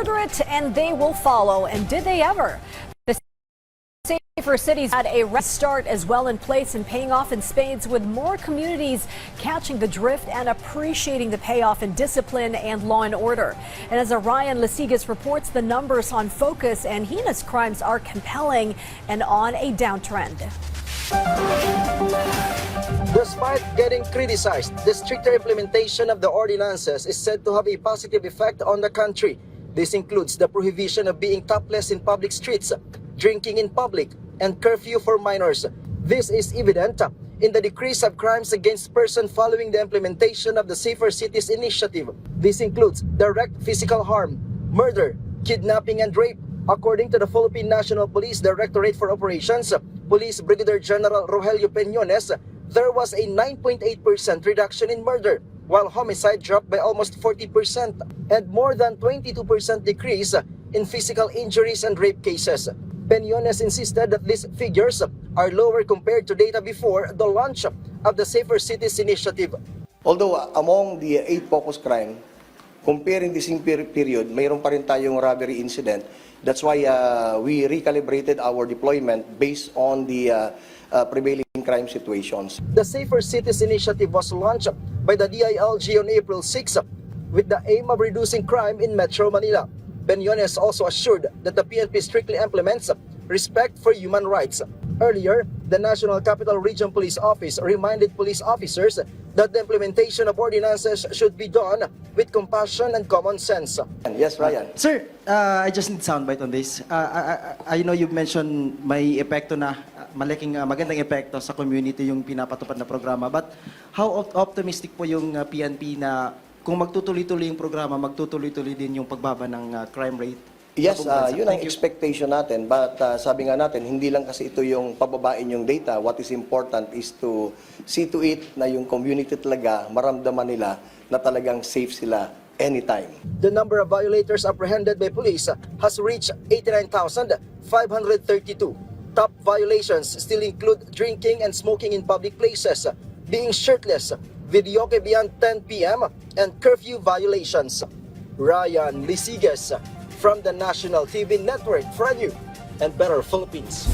order it and they will follow. And did they ever? The Safer Cities had a restart as well in place and paying off in spades, with more communities catching the drift and appreciating the payoff in discipline and law and order. And as Ryan Lasigas reports, the numbers on Focus and heinous crimes are compelling and on a downtrend. Despite getting criticized, the stricter implementation of the ordinances is said to have a positive effect on the country. This includes the prohibition of being topless in public streets, drinking in public, and curfew for minors. This is evident in the decrease of crimes against persons following the implementation of the Safer Cities initiative. This includes direct physical harm, murder, kidnapping, and rape. According to the Philippine National Police Directorate for Operations, Police Brigadier General Rogelio Peñones, there was a 9.8% reduction in murder, while homicide dropped by almost 40% and more than 22% decrease in physical injuries and rape cases. Peñones insisted that these figures are lower compared to data before the launch of the Safer Cities initiative. Although among the 8 focus crime, comparing the same period, mayroon pa rin tayong robbery incident. That's why we recalibrated our deployment based on the prevailing crime situations. The Safer Cities initiative was launched by the DILG on April 6 with the aim of reducing crime in Metro Manila. Peñones also assured that the PNP strictly implements respect for human rights. Earlier, the National Capital Region Police Office reminded police officers that the implementation of ordinances should be done with compassion and common sense. Yes, Ryan. Sir, I just need soundbite on this. I know you've mentioned may epekto na, magandang epekto sa community yung pinapatupad na programa. But how optimistic po yung PNP na kung magtutuloy-tuloy yung programa, magtutuloy-tuloy din yung pagbaba ng crime rate? Yes, yun ang expectation natin. But sabi nga natin, hindi lang kasi ito yung pababain yung data. What is important is to see to it na yung community talaga maramdaman nila na talagang safe sila anytime. The number of violators apprehended by police has reached 89,532. Top violations still include drinking and smoking in public places, being shirtless, videoke beyond 10 p.m., and curfew violations. Ryan Lasigas from the National TV Network for a new and better Philippines.